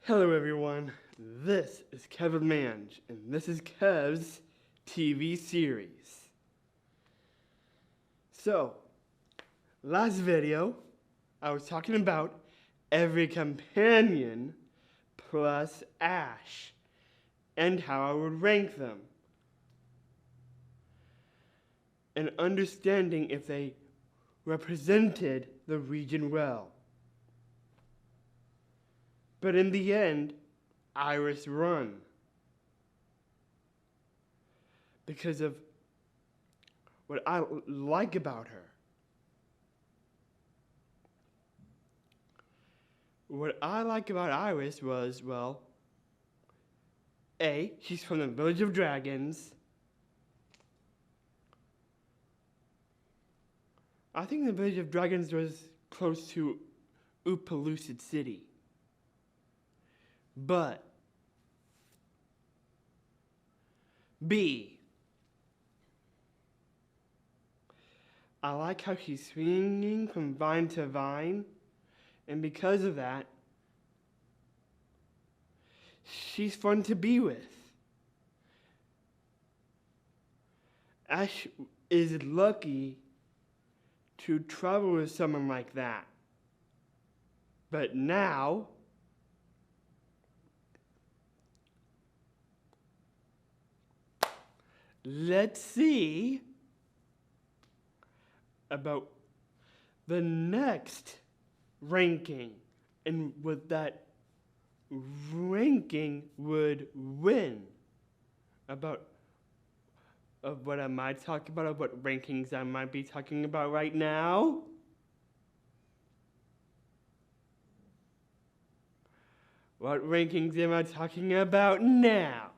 Hello everyone, this is Kevin Mange, and this is Kev's TV series. So, last video, I was talking about every companion plus Ash, and how I would rank them, and understanding if they represented the region well. But in the end, Iris won because of what I like about her. What I like about Iris was, well, A, she's from the Village of Dragons. I think the Village of Dragons was close to Opelucid City. But B, I like how she's swinging from vine to vine, and because of that, she's fun to be with. Ash is lucky to travel with someone like that. But now, let's see about the next ranking and what that ranking would win. Of what I might talk about, of what rankings I might be talking about right now. What rankings am I talking about now?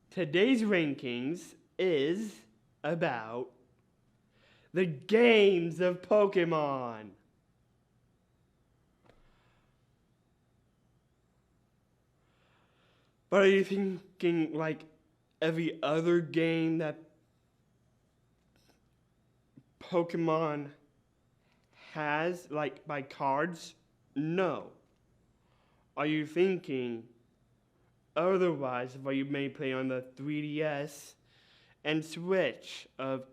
Today's rankings is about the games of Pokemon. But are you thinking like every other game that Pokemon has, like by cards? No. Are you thinking otherwise of what you may play on the 3DS and Switch of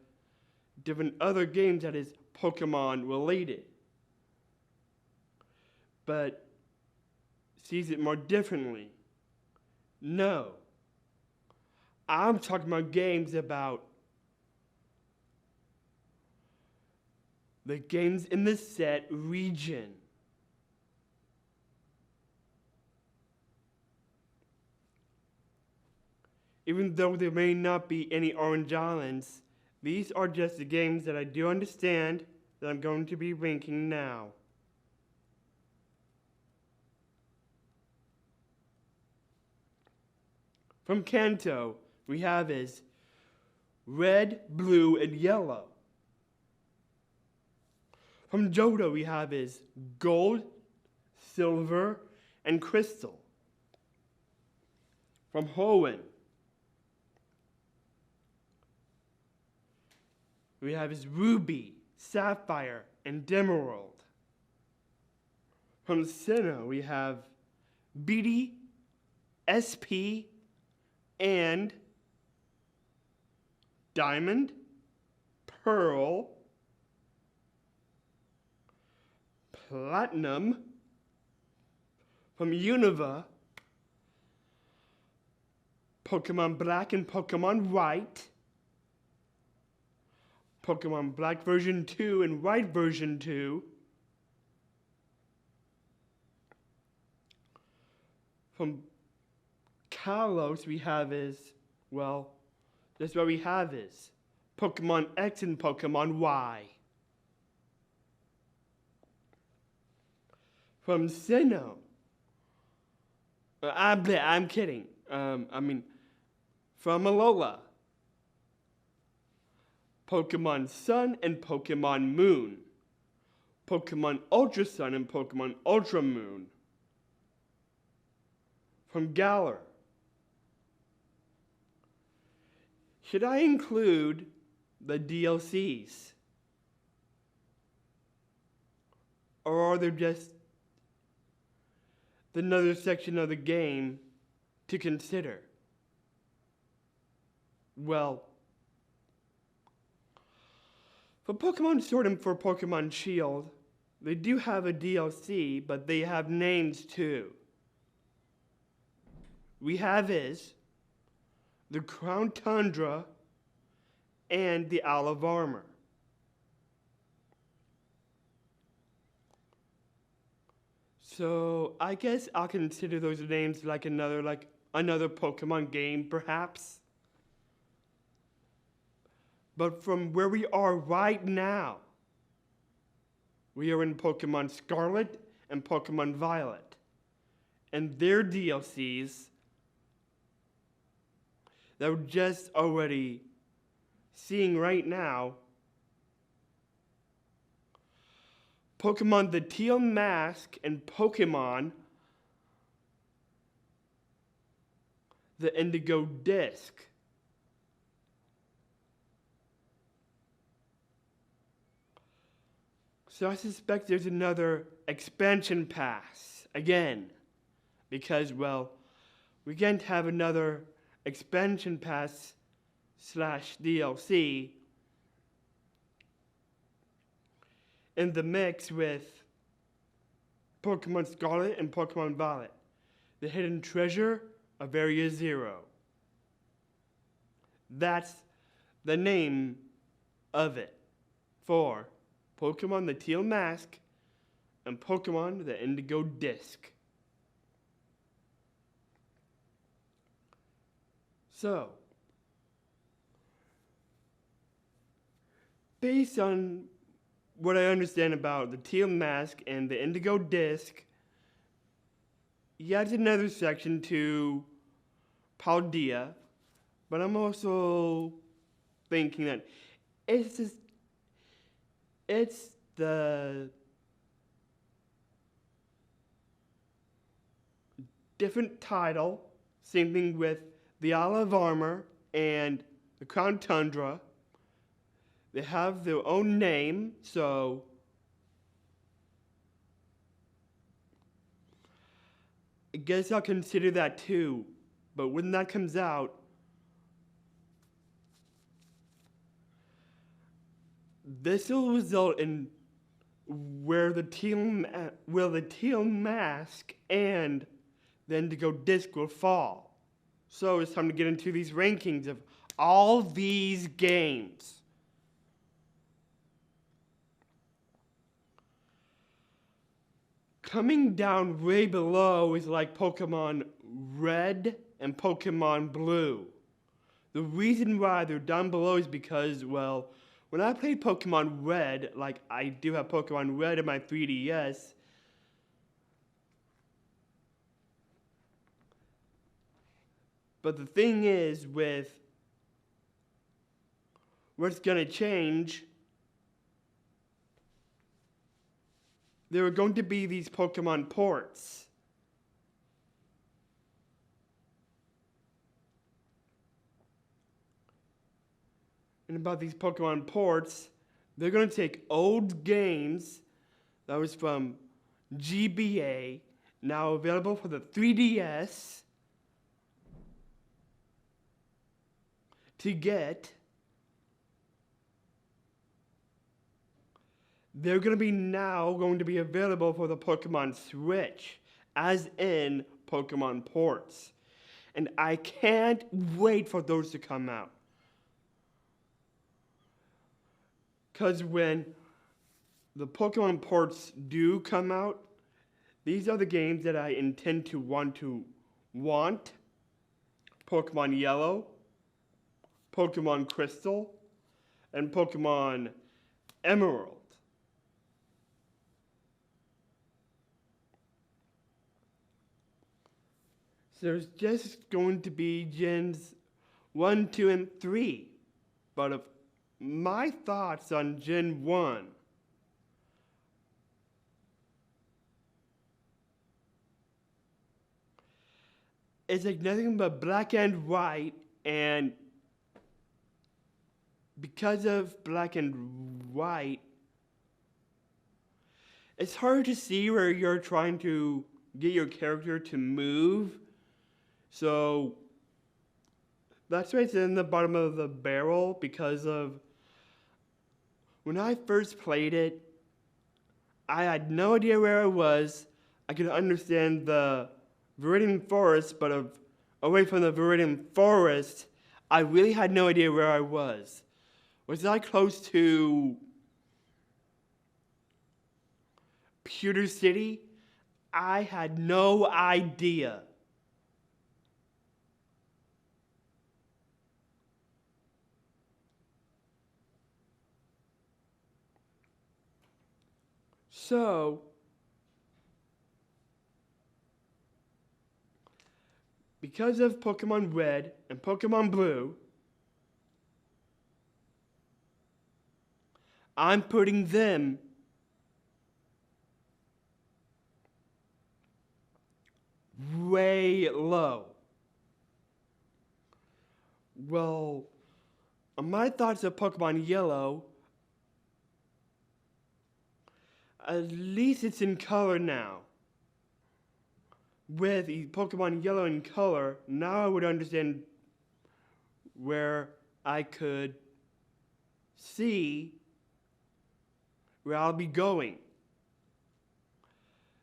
different other games that is Pokemon related, but sees it more differently? No. I'm talking about games about the games in the set region. Even though there may not be any Orange Islands, these are just the games that I do understand that I'm going to be ranking now. From Kanto, we have is red, blue, and yellow. From Johto, we have is gold, silver, and crystal. From Hoenn, we have is ruby, sapphire, and emerald. From Sinnoh, we have Beatty, SP, and diamond, pearl, platinum. From Unova, Pokemon Black and Pokemon White, Pokemon Black version 2 and White version 2, from Kalos we have is, well, that's what we have is Pokemon X and Pokemon Y. From Sinnoh, I'm kidding. From Alola, Pokemon Sun and Pokemon Moon, Pokemon Ultra Sun and Pokemon Ultra Moon. From Galar, should I include the DLCs? Or are there just another section of the game to consider. Well, for Pokemon Sword and for Pokemon Shield, they do have a DLC, but they have names too. We have the Crown Tundra and the Isle of Armor. So I guess I'll consider those names like another Pokemon game, perhaps. But from where we are right now, we are in Pokemon Scarlet and Pokemon Violet. And their DLCs that we're just already seeing right now. Pokemon the Teal Mask and Pokemon the Indigo Disc. So I suspect there's another expansion pass again, because, well, we can't have another expansion pass / DLC in the mix with Pokemon Scarlet and Pokemon Violet, the hidden treasure of Area Zero. That's the name of it for Pokemon the Teal Mask and Pokemon the Indigo Disc. So, based on what I understand about the Teal Mask and the Indigo Disc, yeah, it's another section to Paldea, but I'm also thinking that it's the different title, same thing with the Isle of Armor and the Crown Tundra. They have their own name, so I guess I'll consider that too. But when that comes out, this will result in where the Teal Mask and the Indigo Disc will fall. So it's time to get into these rankings of all these games. Coming down way below is like Pokemon Red and Pokemon Blue. The reason why they're down below is because, well, when I played Pokemon Red, like I do have Pokemon Red in my 3DS, but the thing is with what's gonna change, there are going to be these Pokemon ports. And about these Pokemon ports, they're going to take old games that was from GBA, now available for the 3DS, to get. They're going to be available for the Pokemon Switch, as in Pokemon ports. And I can't wait for those to come out. Because when the Pokemon ports do come out, these are the games that I intend to want. Pokemon Yellow, Pokemon Crystal, and Pokemon Emerald. So there's just going to be Gens 1, 2, and 3. But of my thoughts on Gen 1, it's like nothing but black and white, and because of black and white, it's hard to see where you're trying to get your character to move. So that's why it's in the bottom of the barrel, because of when I first played it, I had no idea where I was. I could understand the Viridian Forest, but away from the Viridian Forest, I really had no idea where I was. Was I close to Pewter City? I had no idea. So, because of Pokemon Red and Pokemon Blue, I'm putting them way low. Well, on my thoughts of Pokemon Yellow, at least it's in color now. With Pokemon Yellow in color, now I would understand where I could see where I'll be going,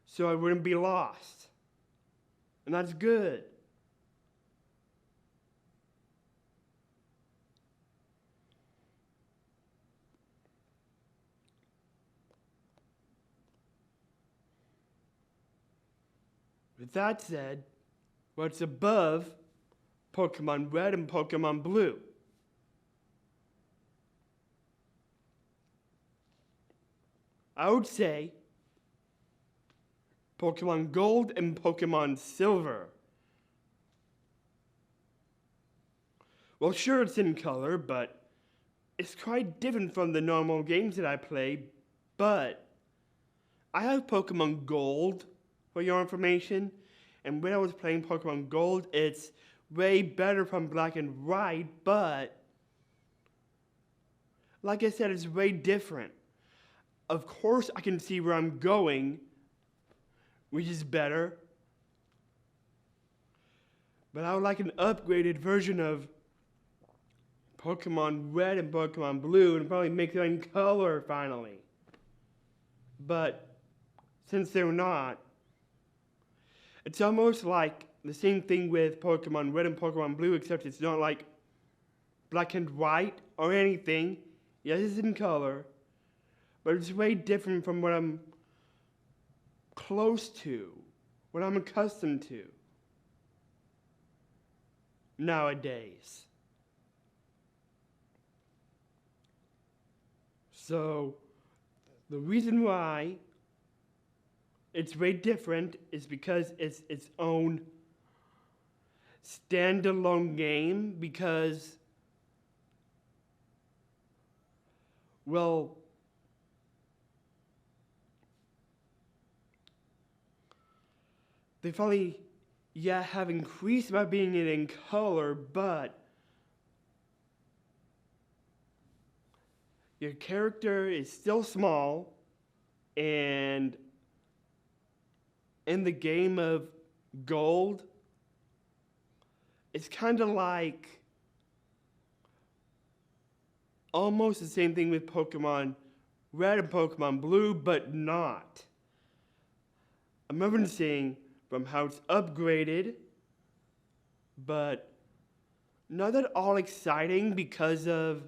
so I wouldn't be lost. And that's good. With that said, what's above Pokemon Red and Pokemon Blue? I would say Pokemon Gold and Pokemon Silver. Well, sure, it's in color, but it's quite different from the normal games that I play. But I have Pokemon Gold, for your information, and when I was playing Pokemon Gold, it's way better from Black and White, but like I said, it's way different. Of course, I can see where I'm going, which is better, but I would like an upgraded version of Pokemon Red and Pokemon Blue, and probably make them in color finally. But since they're not, it's almost like the same thing with Pokemon Red and Pokemon Blue, except it's not like Black and White or anything. Yes, it's in color, but it's way different from what I'm close to, what I'm accustomed to nowadays. So, the reason why it's way different is because it's its own standalone game, because, well, they probably, have increased by being in color, but your character is still small, and in the game of Gold, it's kind of like almost the same thing with Pokemon Red and Pokemon Blue, but not. I'm referencing from how it's upgraded, but not at all exciting, because of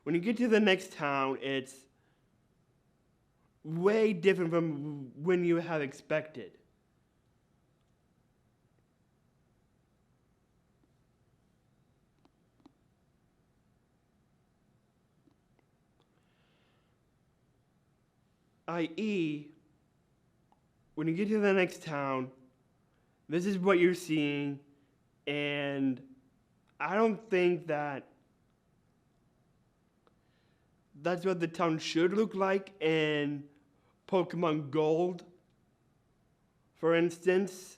when you get to the next town, it's way different from when you have expected. I.e., when you get to the next town, this is what you're seeing, and I don't think that that's what the town should look like in Pokemon Gold, for instance.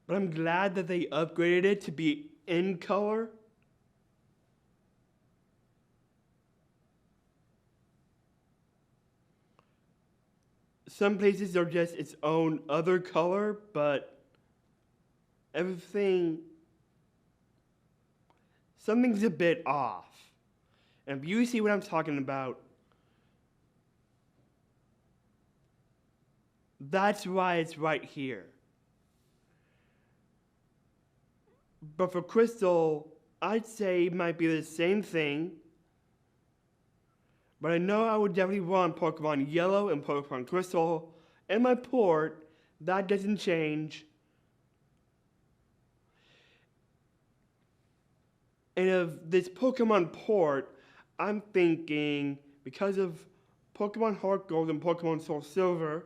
But I'm glad that they upgraded it to be in color, some places are just its own other color, but everything, something's a bit off. And if you see what I'm talking about, that's why it's right here. But for Crystal, I'd say it might be the same thing. But I know I would definitely want Pokemon Yellow and Pokemon Crystal in my port. That doesn't change. And of this Pokemon port, I'm thinking, because of Pokemon Heart Gold and Pokemon Soul Silver,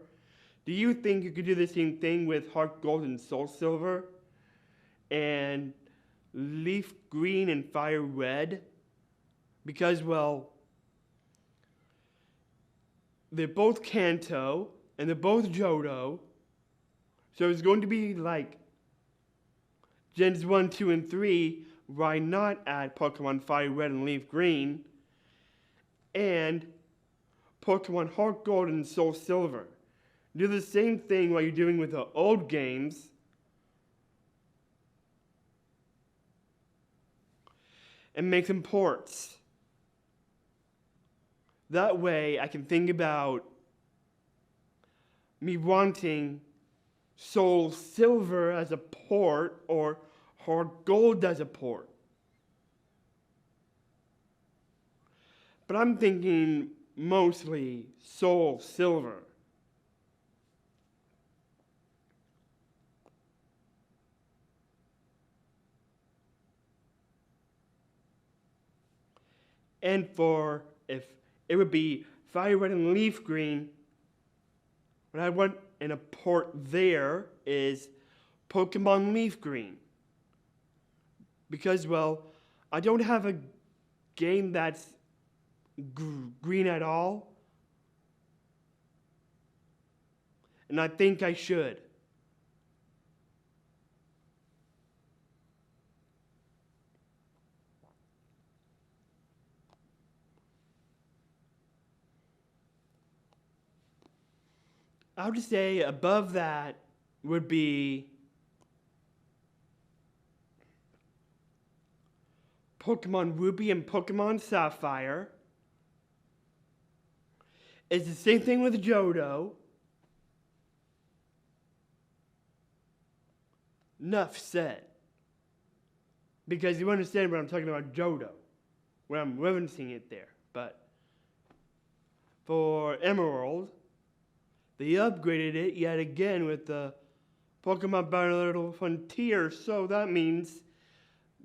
do you think you could do the same thing with Heart Gold and Soul Silver? And Leaf Green and Fire Red? Because, well, they're both Kanto, and they're both Johto. So it's going to be like Gens 1, 2, and 3, why not add Pokemon Fire Red and Leaf Green? And Pokemon Heart Gold and Soul Silver. Do the same thing what you're doing with the old games. And make some ports. That way I can think about me wanting Soul Silver as a port or Heart Gold as a port. But I'm thinking mostly Soul Silver. And for if it would be Fire Red and Leaf Green, what I want in a port there is Pokemon Leaf Green. Because, well, I don't have a game that's green at all. And I think I should. I would say above that would be Pokemon Ruby and Pokemon Sapphire. It's the same thing with Johto. Enough said. Because you understand what I'm talking about Johto, when I'm referencing it there. But for Emerald, they upgraded it yet again with the Pokemon Battle Frontier, so that means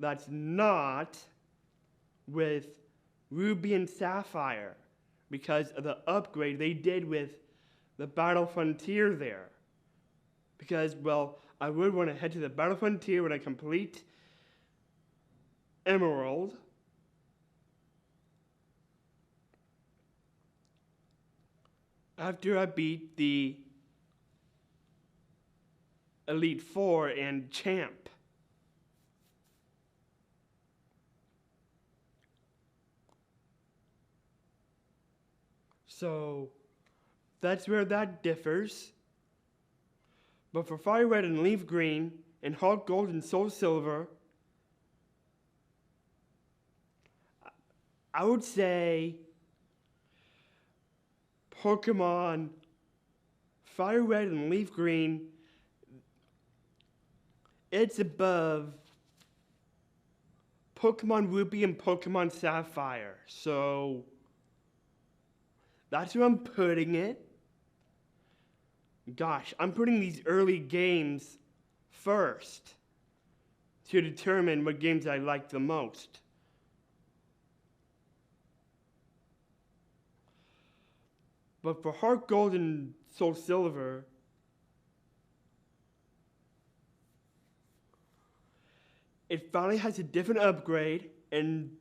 that's not with Ruby and Sapphire because of the upgrade they did with the Battle Frontier there. Because, well, I would want to head to the Battle Frontier when I complete Emerald. After I beat the Elite Four and Champ. So that's where that differs. But for Fire Red and Leaf Green and Heart Gold and Soul Silver, I would say Pokemon Fire Red and Leaf Green, it's above Pokemon Ruby and Pokemon Sapphire. So that's where I'm putting it. Gosh, I'm putting these early games first to determine what games I like the most. But for Heart Gold and Soul Silver, it finally has a different upgrade, and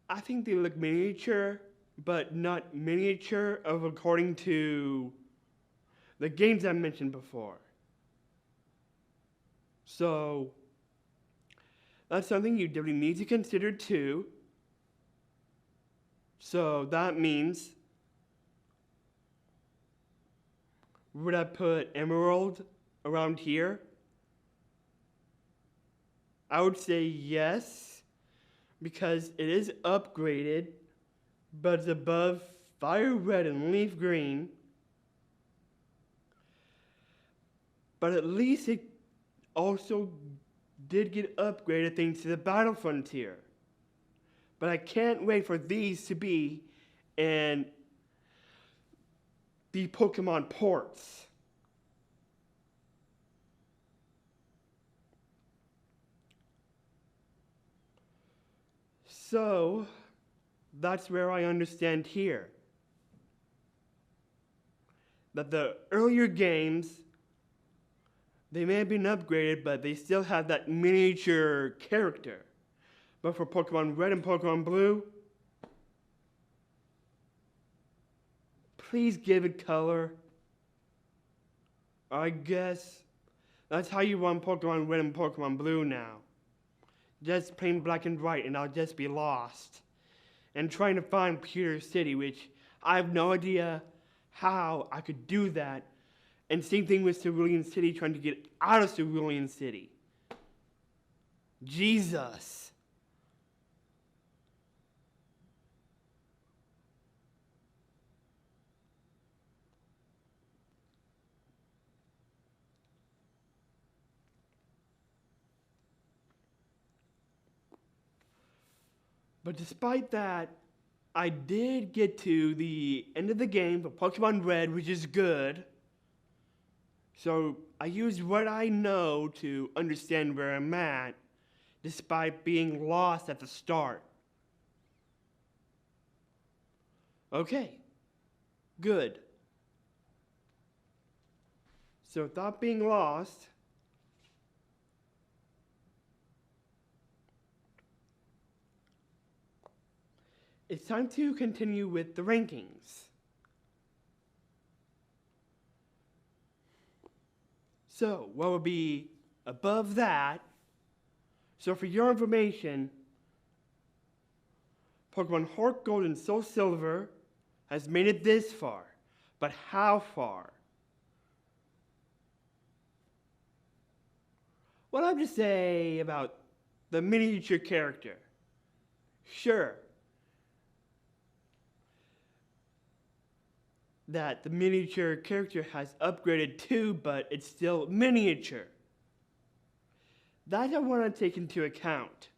I think they look miniature, but not miniature of according to the games I mentioned before. So that's something you definitely need to consider too. So that means would I put Emerald around here? I would say yes, because it is upgraded, but it's above Fire Red and Leaf Green. But at least it also did get upgraded thanks to the Battle Frontier. But I can't wait for these to be in the Pokemon ports. So, that's where I understand here that the earlier games, they may have been upgraded, but they still have that miniature character. But for Pokemon Red and Pokemon Blue, please give it color. I guess that's how you want Pokemon Red and Pokemon Blue now. Just plain black and white, and I'll just be lost. And trying to find Pewter City, which I have no idea how I could do that. And same thing with Cerulean City, trying to get out of Cerulean City. Jesus. But despite that, I did get to the end of the game for Pokemon Red, which is good. So I used what I know to understand where I'm at, despite being lost at the start. Okay, good. So without being lost, it's time to continue with the rankings. So, what would be above that? So, for your information, Pokemon Heart Gold and Soul Silver has made it this far. But how far? What I have to say about the miniature character? Sure, that the miniature character has upgraded too, but it's still miniature. That I want to take into account.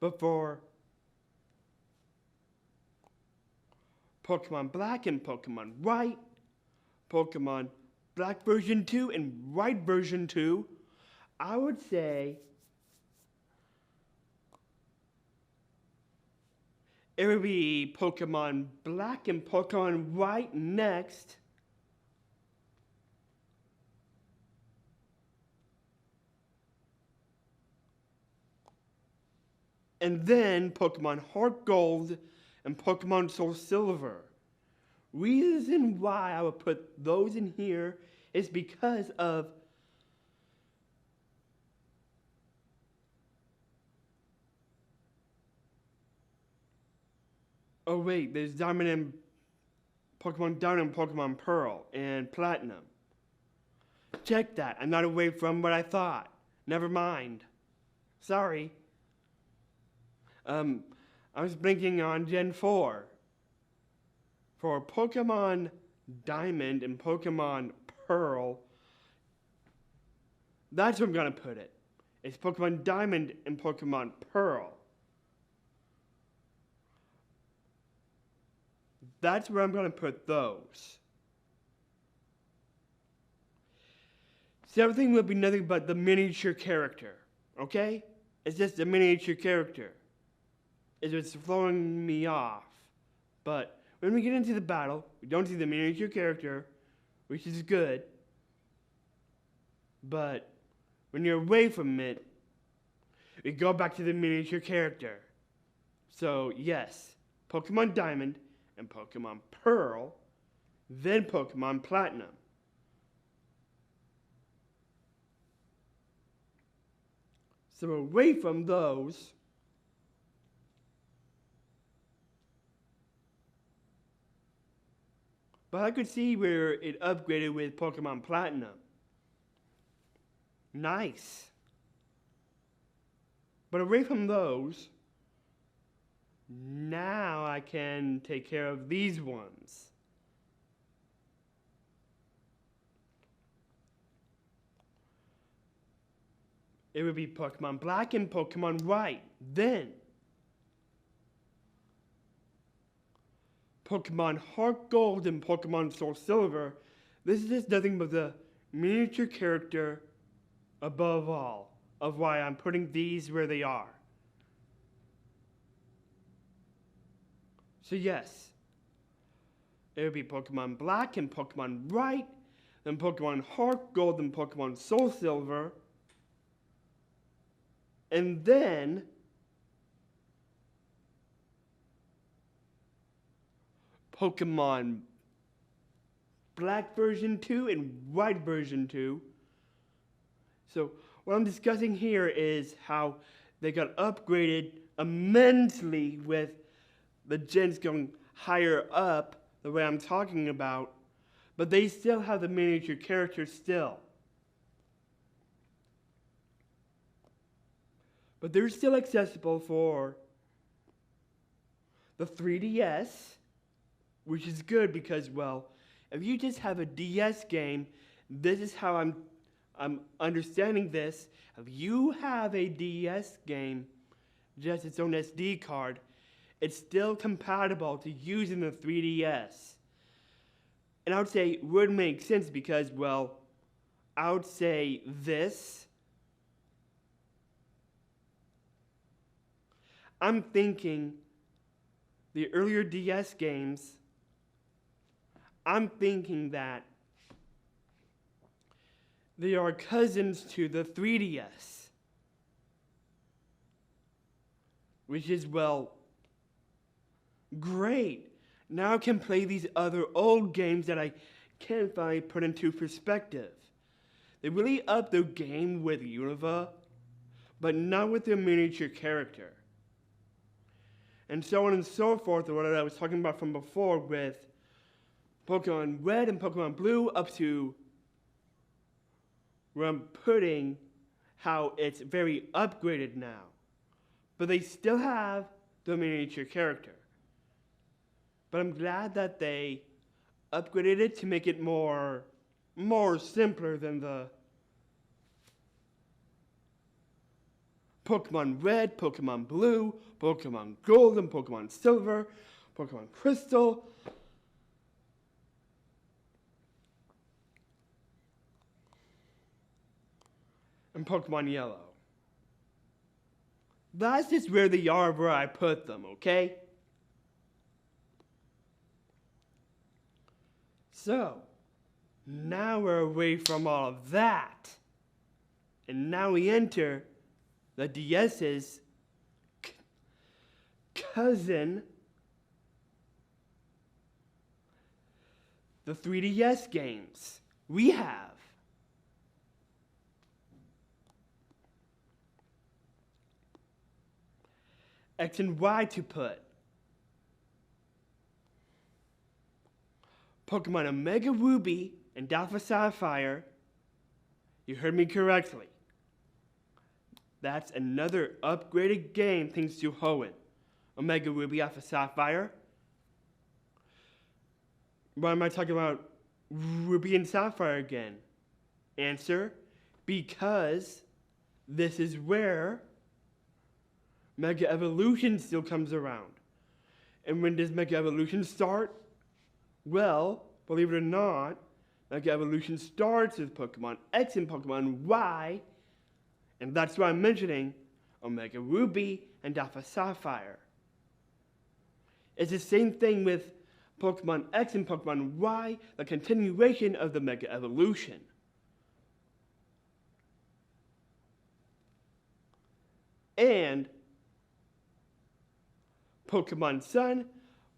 But for Pokemon Black and Pokemon White, Pokemon Black version 2 and White version 2, I would say it would be Pokemon Black and Pokemon White next. And then Pokemon Heart Gold and Pokemon Soul Silver. Reason why I would put those in here is because of oh wait, there's Diamond and Pokemon Diamond and Pokemon Pearl and Platinum. Check that. I'm not away from what I thought. Never mind. Sorry. I was blinking on Gen 4. For Pokemon Diamond and Pokemon Pearl, that's where I'm going to put it. It's Pokemon Diamond and Pokemon Pearl. That's where I'm going to put those. So everything will be nothing but the miniature character, okay? It's just a miniature character. It's what's throwing me off. But when we get into the battle, we don't see the miniature character, which is good. But when you're away from it, we go back to the miniature character. So yes, Pokemon Diamond and Pokemon Pearl, then Pokemon Platinum. So away from those, But I could see where it upgraded with Pokemon Platinum. Nice. But away from those, now I can take care of these ones. It would be Pokemon Black and Pokemon White. Then, Pokemon Heart Gold and Pokemon Soul Silver. This is just nothing but the miniature character above all of why I'm putting these where they are. So yes, it would be Pokemon Black and Pokemon White, then Pokemon Heart Gold and Pokemon Soul Silver, and then Pokemon Black version 2 and White version 2. So what I'm discussing here is how they got upgraded immensely with the gens going higher up, the way I'm talking about, but they still have the miniature characters still. But they're still accessible for the 3DS, which is good because, well, if you just have a DS game, this is how I'm understanding this. If you have a DS game, just its own SD card, it's still compatible to use in the 3DS. And I would say it would make sense because, well, I would say this. I'm thinking the earlier DS games, I'm thinking that they are cousins to the 3DS. Which is, well, great. Now I can play these other old games that I can't finally put into perspective. They really upped their game with Unova, but not with their miniature character. And so on and so forth, or what I was talking about from before with Pokemon Red and Pokemon Blue up to where I'm putting how it's very upgraded now. But they still have the miniature character. But I'm glad that they upgraded it to make it more simpler than the Pokemon Red, Pokemon Blue, Pokemon Gold, and Pokemon Silver, Pokemon Crystal. And Pokemon Yellow. That's just where they are where I put them, okay? So, now we're away from all of that. And now we enter the DS's cousin, the 3DS games. We have X and Y to put. Pokemon Omega Ruby and Alpha Sapphire. You heard me correctly. That's another upgraded game thanks to Hoenn. Omega Ruby, Alpha Sapphire. Why am I talking about Ruby and Sapphire again? Answer, because this is where Mega Evolution still comes around. And when does Mega Evolution start? Well, believe it or not, Mega Evolution starts with Pokemon X and Pokemon Y, and that's why I'm mentioning Omega Ruby and Alpha Sapphire. It's the same thing with Pokemon X and Pokemon Y, the continuation of the Mega Evolution. And Pokemon Sun,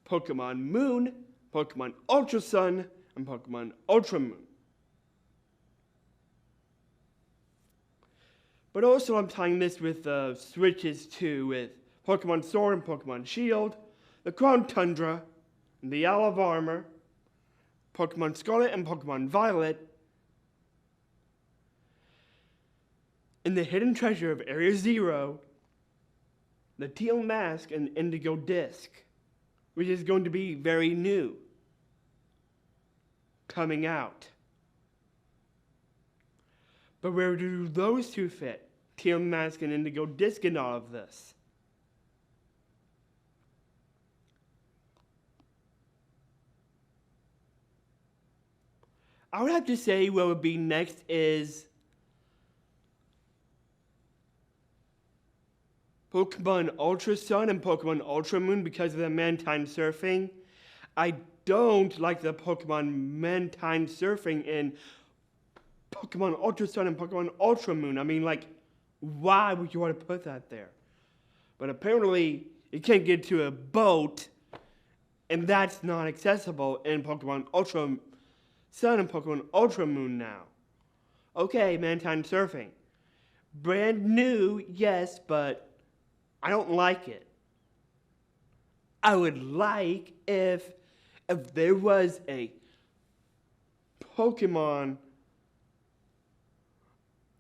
Pokemon Moon, Pokemon Ultra Sun, and Pokemon Ultra Moon. But also I'm tying this with switches too, with Pokemon Sword and Pokemon Shield, the Crown Tundra, and the Isle of Armor, Pokemon Scarlet and Pokemon Violet, in the hidden treasure of Area Zero, the Teal Mask and Indigo Disc, which is going to be very new, coming out. But where do those two fit? Teal Mask and Indigo Disc in all of this? I would have to say what would be next is Pokemon Ultra Sun and Pokemon Ultra Moon because of the Mantine surfing. I don't like the Pokemon Mantine surfing in Pokemon Ultra Sun and Pokemon Ultra Moon. I mean, like, why would you want to put that there? But apparently, you can't get to a boat, and that's not accessible in Pokemon Ultra Sun and Pokemon Ultra Moon now. Okay, Mantine surfing. Brand new, yes, but I don't like it. I would like if there was a Pokemon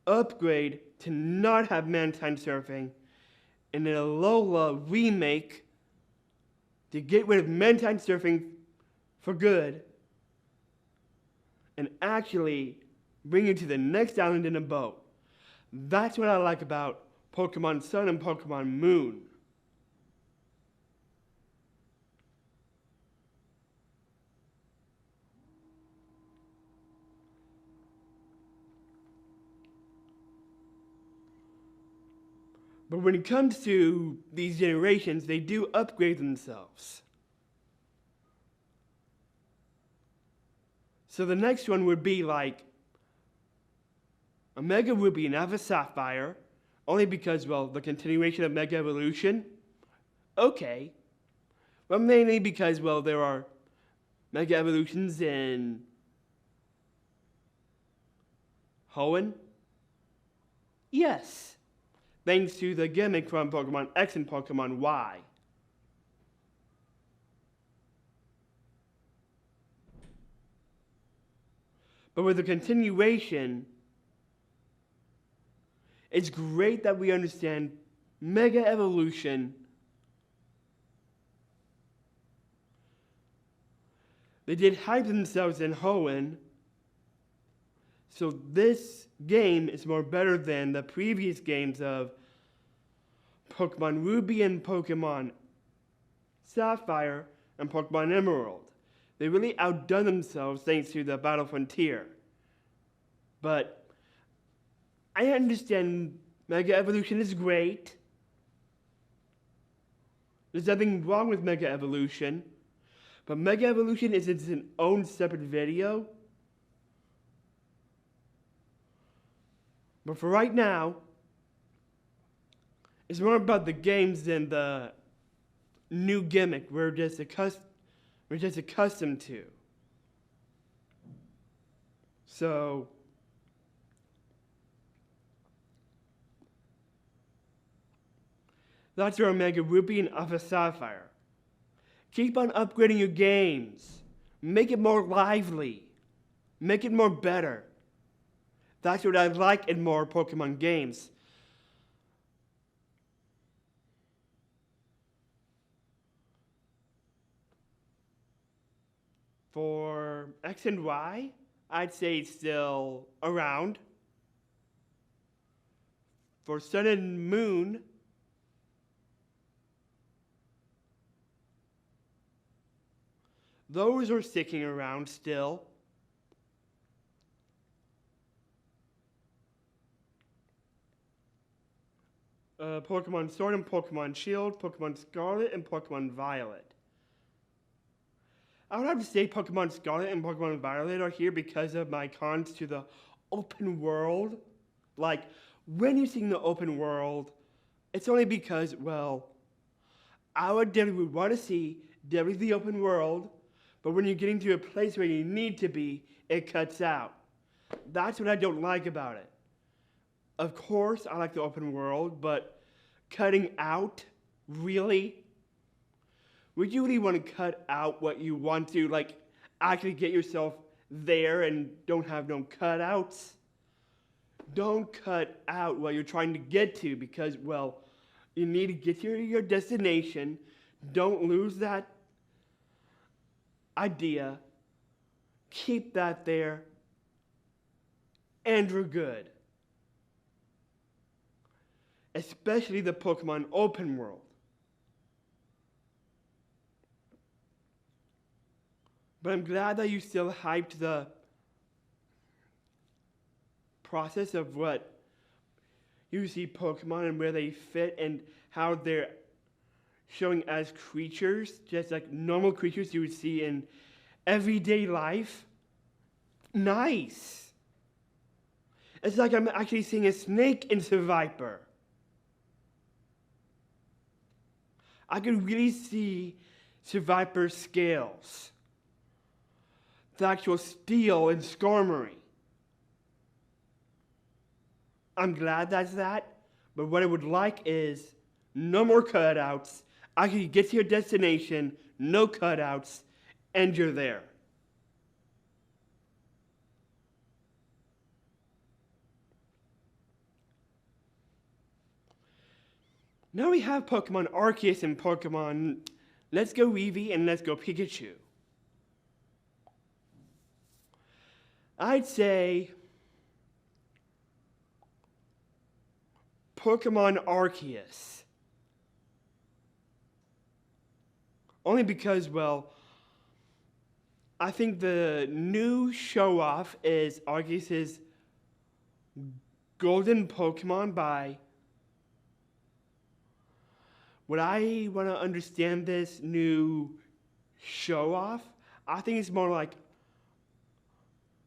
upgrade to not have Mantine surfing and an Alola remake to get rid of Mantine surfing for good and actually bring you to the next island in a boat. That's what I like about Pokemon Sun and Pokemon Moon. But when it comes to these generations, they do upgrade themselves. So the next one would be like a Mega Ruby and Alpha Sapphire, only because, well, the continuation of Mega Evolution. Okay. But mainly because, well, there are Mega Evolutions in Hoenn? Yes. Thanks to the gimmick from Pokemon X and Pokemon Y. But with the continuation, it's great that we understand Mega Evolution. They did hype themselves in Hoenn, so this game is more better than the previous games of Pokemon Ruby and Pokemon Sapphire and Pokemon Emerald. They really outdone themselves thanks to the Battle Frontier. But I understand Mega Evolution is great. There's nothing wrong with Mega Evolution. But Mega Evolution is its own separate video. But for right now, it's more about the games than the new gimmick we're just accustomed to. So, that's our Mega Ruby and Alpha Sapphire. Keep on upgrading your games. Make it more lively. Make it more better. That's what I like in more Pokemon games. For X and Y, I'd say it's still around. For Sun and Moon, those are sticking around still. Pokemon Sword and Pokemon Shield, Pokemon Scarlet and Pokemon Violet. I would have to say Pokemon Scarlet and Pokemon Violet are here because of my cons to the open world. Like, when you're seeing the open world, it's only because, well, I would definitely want to see definitely the open world, but when you're getting to a place where you need to be, it cuts out. That's what I don't like about it. Of course, I like the open world, but cutting out, really? Would you really want to cut out what you want to? Like, actually get yourself there and don't have no cutouts. Don't cut out what you're trying to get to because, well, you need to get to your destination. Don't lose that idea. Keep that there. And you're good. Especially the Pokemon open world. But I'm glad that you still hyped the process of what you see Pokemon and where they fit and how they're showing as creatures, just like normal creatures you would see in everyday life. Nice. It's like I'm actually seeing a snake in Seviper. I could really see Seviper's scales. The actual steel and Skarmory. I'm glad that's that, but what I would like is no more cutouts. I can get to your destination, no cutouts, and you're there. Now we have Pokemon Arceus and Pokemon Let's Go Eevee and Let's Go Pikachu. I'd say Pokemon Arceus. Only because, well, I think the new show-off is Arceus' Golden Pokemon by... Would I want to understand this new show-off? I think it's more like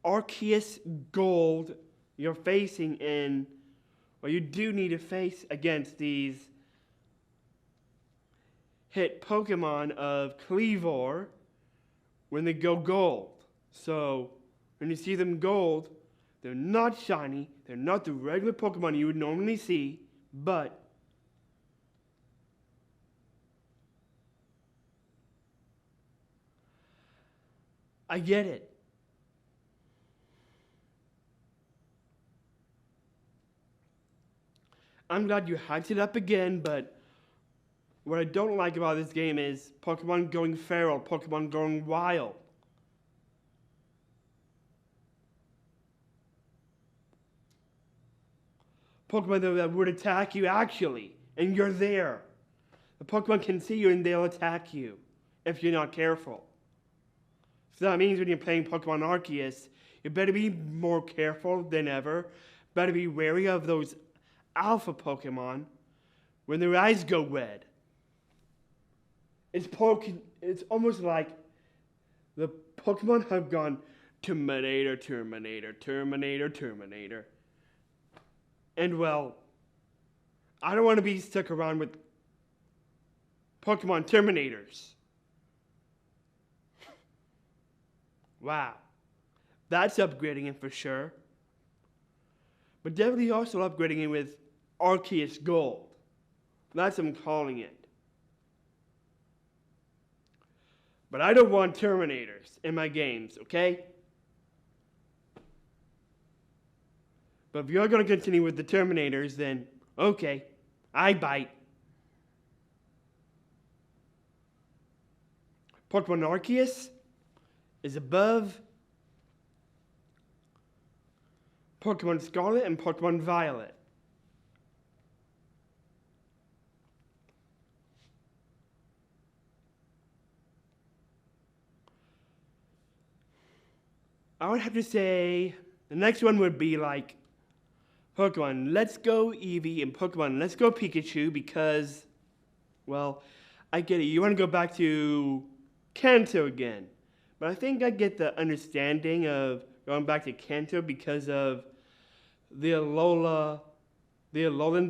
Arceus Gold you're facing in... Well, you do need to face against these hit Pokemon of Kleavor when they go gold. So, when you see them gold, they're not shiny, they're not the regular Pokemon you would normally see, but I get it. I'm glad you hyped it up again, but what I don't like about this game is Pokemon going feral, Pokemon going wild. Pokemon that would attack you actually, and you're there. The Pokemon can see you and they'll attack you if you're not careful. So that means when you're playing Pokemon Arceus, you better be more careful than ever. Better be wary of those alpha Pokemon when their eyes go red. It's almost like the Pokemon have gone Terminator, Terminator, Terminator, Terminator. And well, I don't want to be stuck around with Pokemon Terminators. Wow. That's upgrading it for sure. But definitely also upgrading it with Arceus Gold. That's what I'm calling it. But I don't want Terminators in my games, okay? But if you're going to continue with the Terminators, then okay, I bite. Pokemon Arceus is above Pokemon Scarlet and Pokemon Violet. I would have to say the next one would be like Pokemon Let's Go Eevee and Pokemon Let's Go Pikachu because, well, I get it. You want to go back to Kanto again. But I think I get the understanding of going back to Kanto because of the Alolan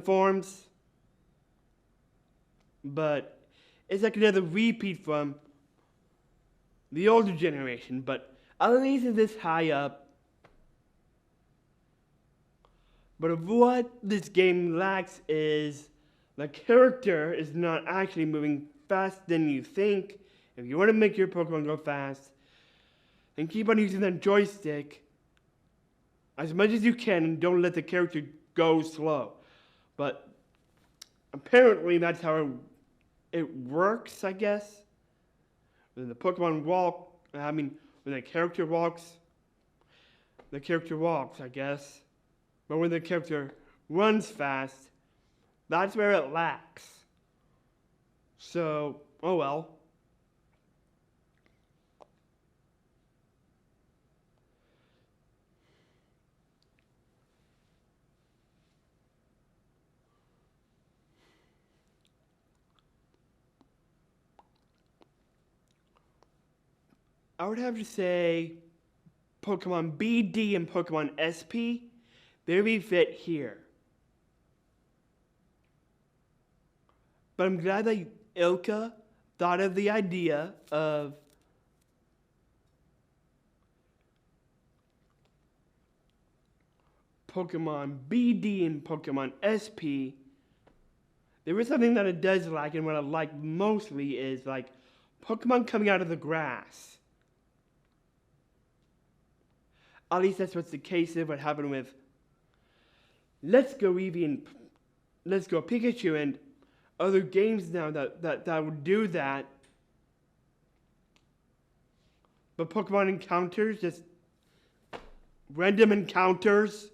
forms. But it's like another repeat from the older generation. But at least it's this high up. But of what this game lacks is the character is not actually moving faster than you think. If you want to make your Pokemon go fast, and keep on using that joystick as much as you can and don't let the character go slow. But apparently that's how it works, I guess. When the Pokemon walk, when the character walks, I guess. But when the character runs fast, that's where it lacks. So, oh well. I would have to say Pokemon BD and Pokemon SP, they really fit here. But I'm glad that Ilka thought of the idea of Pokemon BD and Pokemon SP. There is something that it does like, and what I like mostly is like Pokemon coming out of the grass. At least that's what's the case of what happened with Let's Go Eevee and Let's Go Pikachu and other games now that would do that. But Pokemon encounters, just random encounters.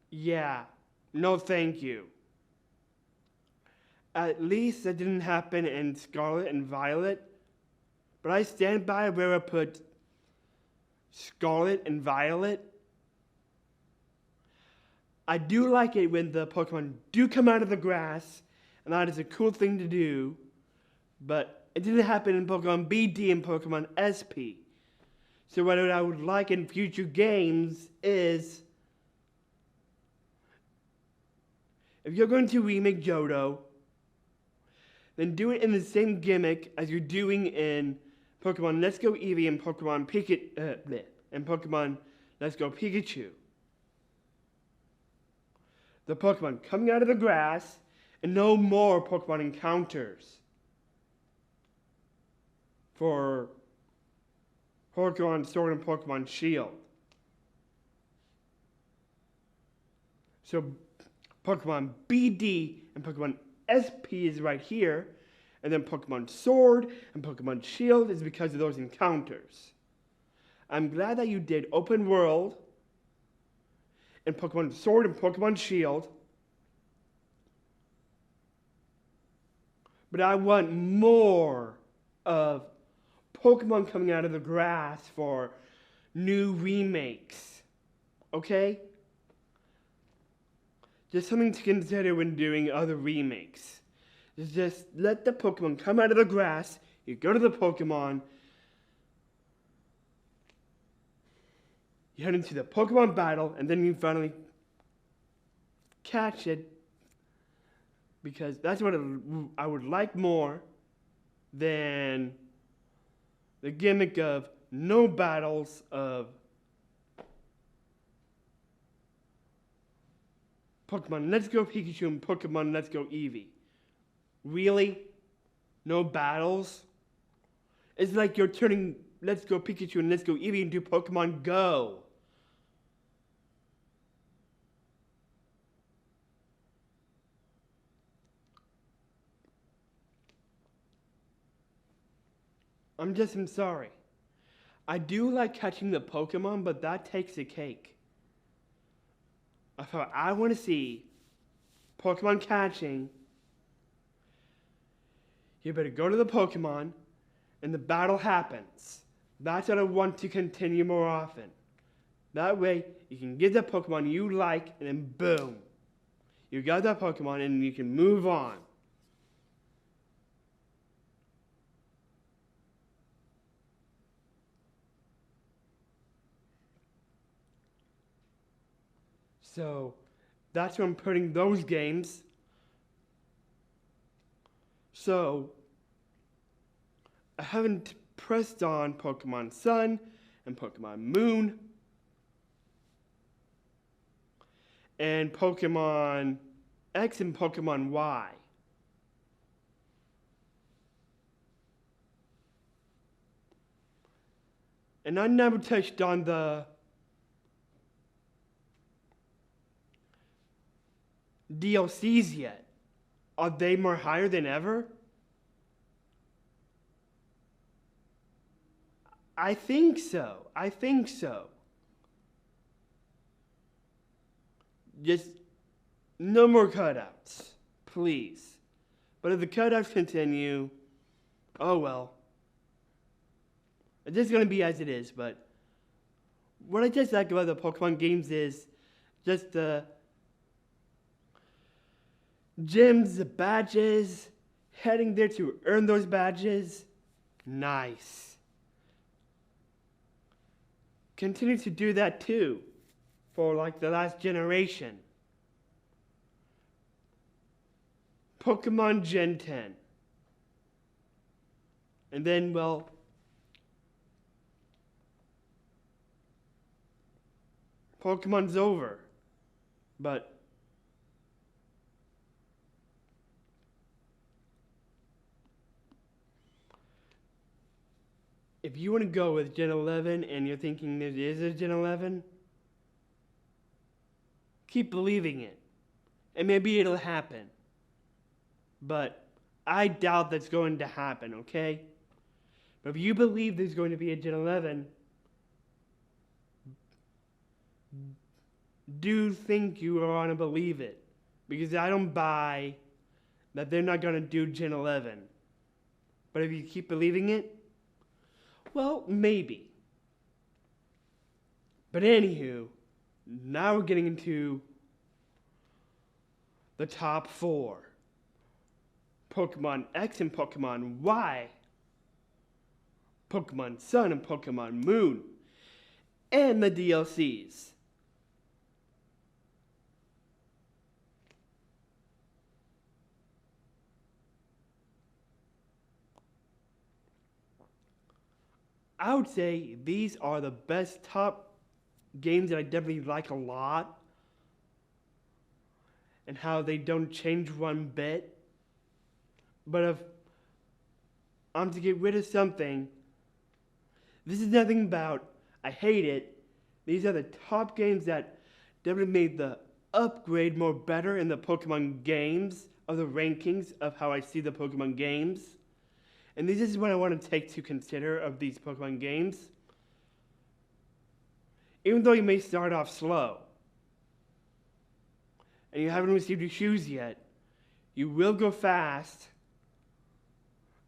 Yeah, no thank you. At least that didn't happen in Scarlet and Violet, but I stand by where I put Scarlet and Violet. I do like it when the Pokemon do come out of the grass, and that is a cool thing to do, but it didn't happen in Pokemon BD and Pokemon SP. So what I would like in future games is, if you're going to remake Johto, then do it in the same gimmick as you're doing in Pokemon Let's Go Eevee and Pokemon Let's Go Pikachu. The Pokemon coming out of the grass, and no more Pokemon encounters for Pokemon Sword and Pokemon Shield. So Pokemon BD and Pokemon SP is right here, and then Pokemon Sword and Pokemon Shield is because of those encounters. I'm glad that you did open world in Pokemon Sword and Pokemon Shield, but I want more of Pokemon coming out of the grass for new remakes, okay? Just something to consider when doing other remakes. Just let the Pokemon come out of the grass, you go to the Pokemon, you head into the Pokemon battle, and then you finally catch it, because that's what I would like more than the gimmick of no battles of Pokemon Let's Go Pikachu and Pokemon Let's Go Eevee. Really? No battles? It's like you're turning Let's Go Pikachu and Let's Go Eevee into Pokemon Go. I'm sorry. I do like catching the Pokemon, but that takes the cake. If I want to see Pokemon catching, you better go to the Pokemon and the battle happens. That's what I want to continue more often. That way, you can get the Pokemon you like, and then boom, you got that Pokemon and you can move on. So that's where I'm putting those games. So I haven't pressed on Pokemon Sun and Pokemon Moon and Pokemon X and Pokemon Y. And I never touched on the DLCs yet. Are they more higher than ever? I think so. Just no more cutouts, please. But if the cutouts continue, oh well. It's just gonna be as it is, but what I just like about the Pokemon games is just the gyms, the badges, heading there to earn those badges. Nice. Continue to do that too for like the last generation. Pokemon Gen 10. And then, well, Pokemon's over. But if you want to go with Gen 11 and you're thinking there is a Gen 11, keep believing it. And maybe it'll happen. But I doubt that's going to happen, okay? But if you believe there's going to be a Gen 11, do think you are going to believe it. Because I don't buy that they're not going to do Gen 11. But if you keep believing it, well, maybe. But anywho, now we're getting into the top 4. Pokemon X and Pokemon Y. Pokemon Sun and Pokemon Moon. And the DLCs. I would say these are the best top games that I definitely like a lot. And how they don't change one bit. But if I'm to get rid of something, this is nothing about I hate it. These are the top games that definitely made the upgrade more better in the Pokemon games, of the rankings of how I see the Pokemon games. And this is what I want to take to consider of these Pokemon games. Even though you may start off slow, and you haven't received your shoes yet, you will go fast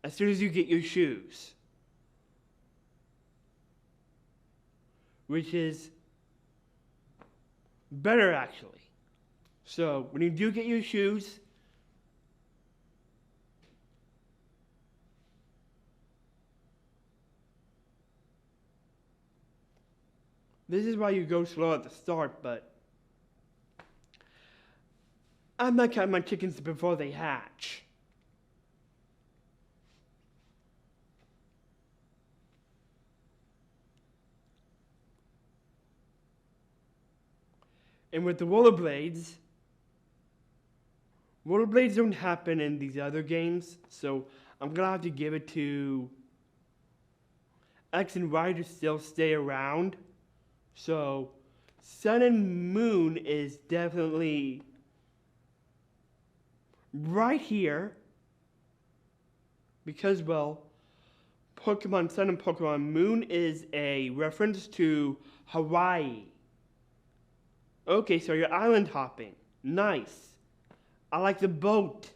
as soon as you get your shoes. Which is better actually. So when you do get your shoes, this is why you go slow at the start, but I'm not counting my chickens before they hatch. And with the rollerblades don't happen in these other games, so I'm gonna have to give it to X and Y to still stay around. So Sun and Moon is definitely right here because, well, Pokemon Sun and Pokemon Moon is a reference to Hawaii. Okay, so you're island hopping. Nice. I like the boat.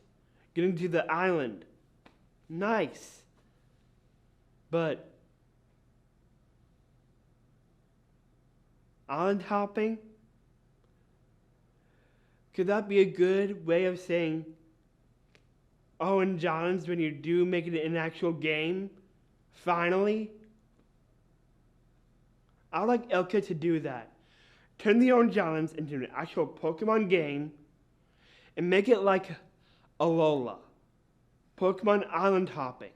Getting to the island. Nice. But island hopping? Could that be a good way of saying Orange Islands when you do make it an actual game? Finally? I'd like Elka to do that. Turn the Orange Islands into an actual Pokemon game and make it like Alola. Pokemon Island hopping.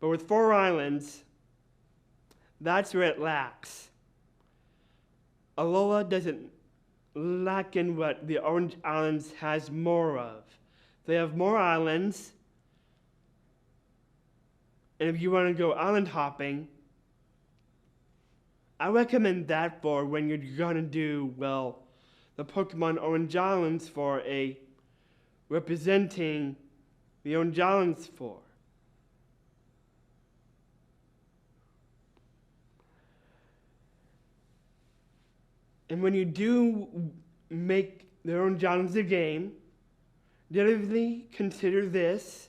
But with 4 islands, that's where it lacks. Alola doesn't lack in what the Orange Islands has more of. They have more islands, and if you want to go island hopping, I recommend that for when you're gonna do, well, the Pokemon Orange Islands for a representing the Orange Islands for. And when you do make the Orange Islands a game, definitely consider this.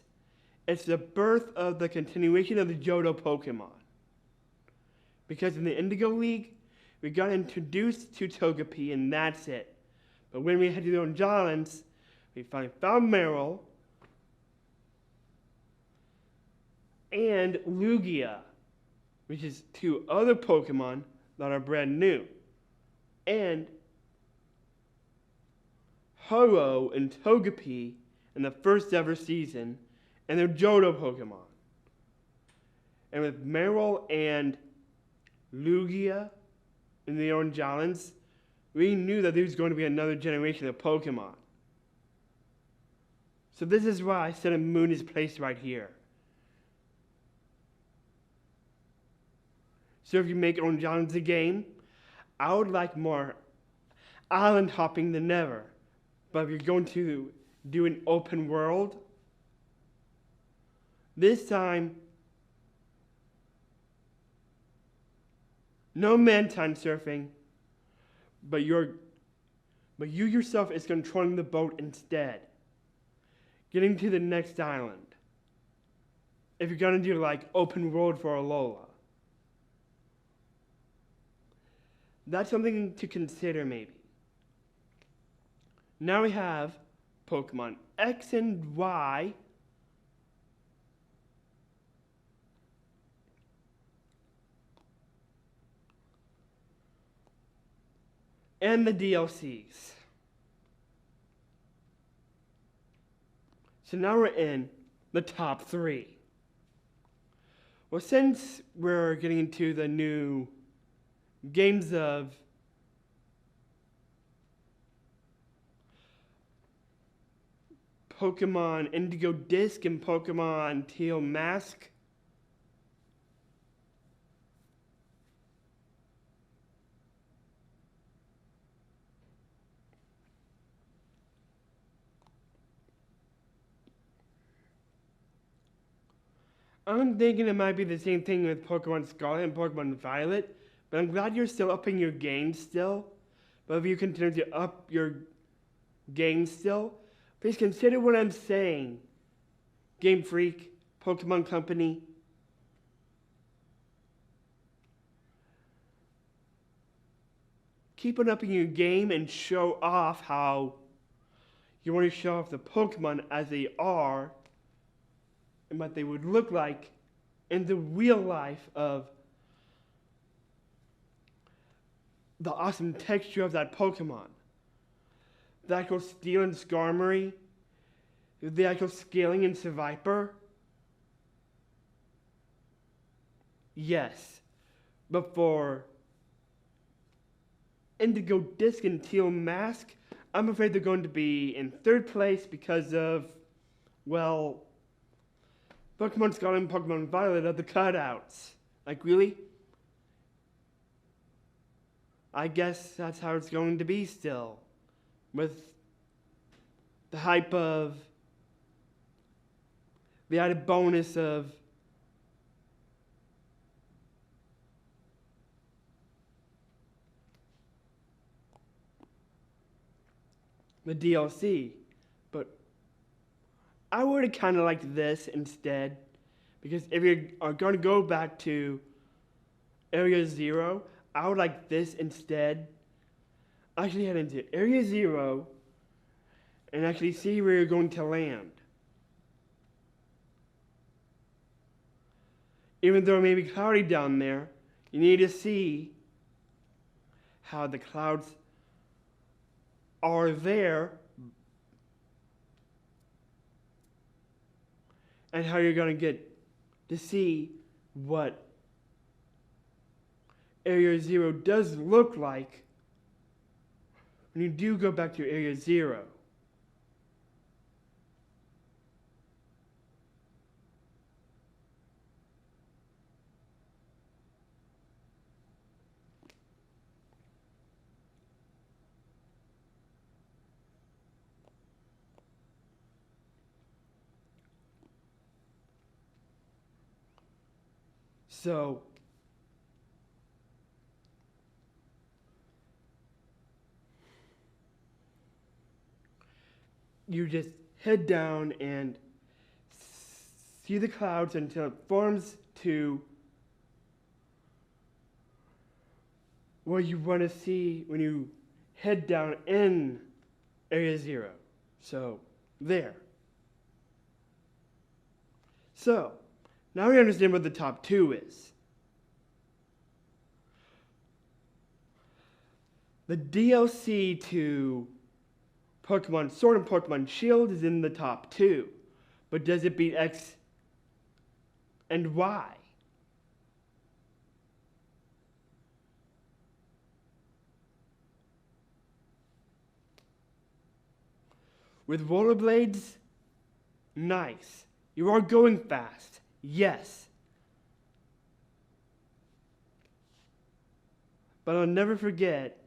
It's the birth of the continuation of the Johto Pokemon. Because in the Indigo League, we got introduced to Togepi and that's it. But when we head to the Orange Islands, we found Marill and Lugia, which is 2 other Pokemon that are brand new. And Ho-Oh and Togepi in the first ever season, and they're Johto Pokemon. And with Marill and Lugia in the Orange Islands, we knew that there was going to be another generation of Pokemon. So this is why I said Moon is placed right here. So if you make Orange Islands a game, I would like more island hopping than ever. But if you're going to do an open world, this time, no Mantine surfing, but you yourself is controlling the boat instead. Getting to the next island. If you're gonna do like open world for Alola. That's something to consider maybe. Now we have Pokemon X and Y. And the DLCs. So now we're in the top 3. Well, since we're getting into the new games of Pokemon Indigo Disc and Pokemon Teal Mask, I'm thinking it might be the same thing with Pokemon Scarlet and Pokemon Violet, but I'm glad you're still upping your game still. But if you continue to up your game still, please consider what I'm saying. Game Freak, Pokemon Company. Keep on upping your game and show off how you want to show off the Pokemon as they are and what they would look like in the real life of the awesome texture of that Pokemon. The actual Steel and Skarmory, the actual scaling in Seviper. Yes, but for Indigo Disc and Teal Mask, I'm afraid they're going to be in 3rd place because of, well, Pokemon Scarlet and Pokemon Violet are the cutouts. Like, really? I guess that's how it's going to be still. With the hype of the added bonus of the DLC. But I would have kind of liked this instead, because if you are going to go back to Area Zero, I would like this instead. Actually head into Area Zero and actually see where you're going to land. Even though it may be cloudy down there, you need to see how the clouds are there and how you're going to get to see what Area Zero does look like when you do go back to Area Zero. So, you just head down and see the clouds until it forms to what you want to see when you head down in Area Zero. So, there. So, now we understand what the top 2 is. The DLC to Pokemon Sword and Pokemon Shield is in the top 2. But does it beat X and Y? With rollerblades? Nice. You are going fast. Yes. But I'll never forget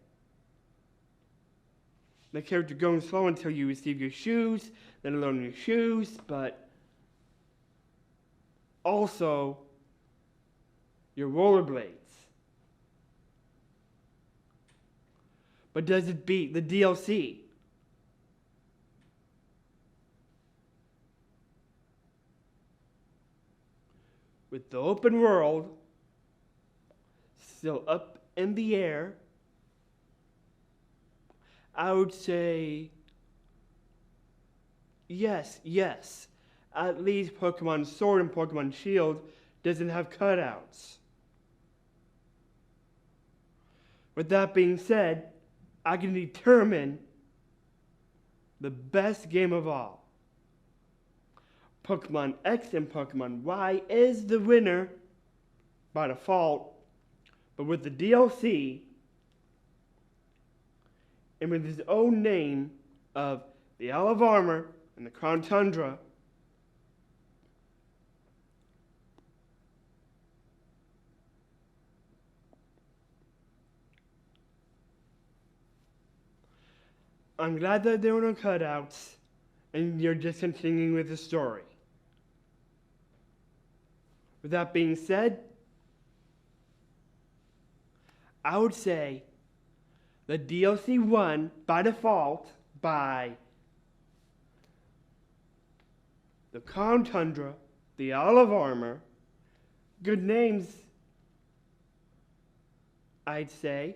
the character going slow until you receive your shoes, then learn your shoes, but also your rollerblades. But does it beat the DLC? With the open world still up in the air, I would say yes. At least Pokemon Sword and Pokemon Shield doesn't have cutouts. With that being said, I can determine the best game of all. Pokemon X and Pokemon Y is the winner by default, but with the DLC, and with his own name of the Isle of Armor and the Crown Tundra, I'm glad that there were no cutouts and you're just continuing with the story. With that being said, I would say the DLC won by default by the Crown Tundra, the Isle of Armor, good names, I'd say,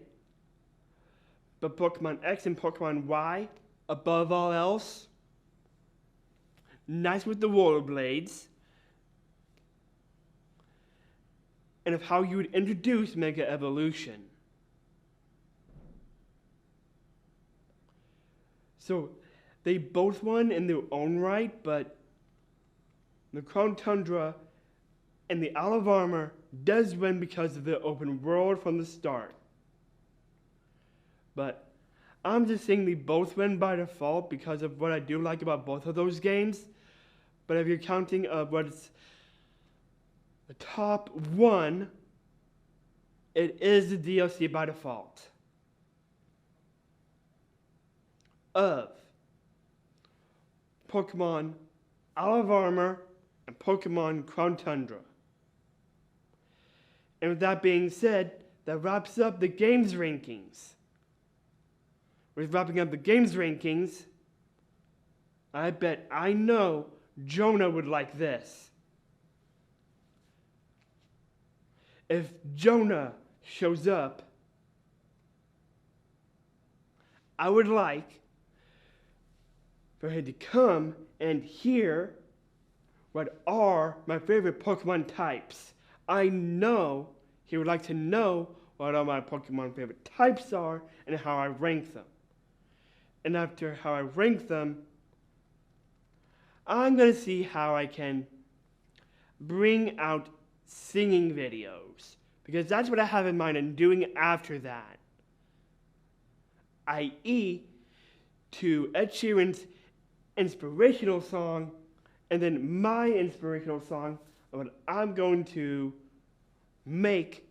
but Pokemon X and Pokemon Y, above all else, nice with the rollerblades, and of how you would introduce Mega Evolution. So they both won in their own right, but the Crown Tundra and the Isle of Armor does win because of the open world from the start. But I'm just saying they both win by default because of what I do like about both of those games. But if you're counting what's the top 1, it is the DLC by default of Pokemon Isle of Armor and Pokemon Crown Tundra. And with that being said, that wraps up the games rankings. With wrapping up the games rankings, I bet I know Jonah would like this. If Jonah shows up, I would like for him to come and hear what are my favorite Pokemon types. I know he would like to know what all my Pokemon favorite types are and how I rank them. And after how I rank them, I'm going to see how I can bring out singing videos, because that's what I have in mind and doing after that. I.e., to Ed Sheeran's inspirational song, and then my inspirational song, what I'm going to make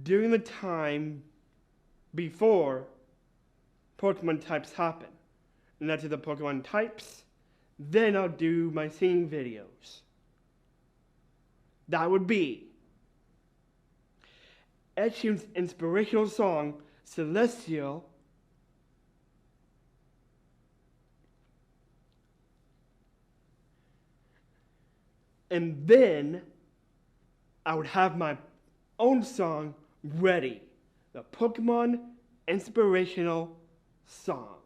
during the time before Pokemon types happen. And after the Pokemon types, then I'll do my singing videos. That would be Ed Sheeran's inspirational song, Celestial, and then I would have my own song ready, the Pokemon inspirational song.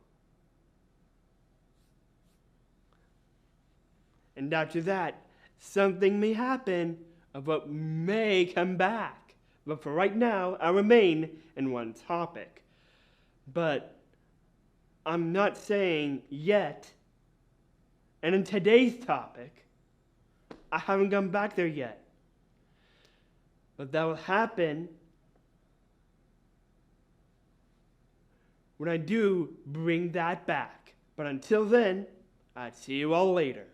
And after that, something may happen of what may come back. But for right now, I remain in one topic. But I'm not saying yet, and in today's topic, I haven't gone back there yet. But that will happen when I do bring that back. But until then, I'll see you all later.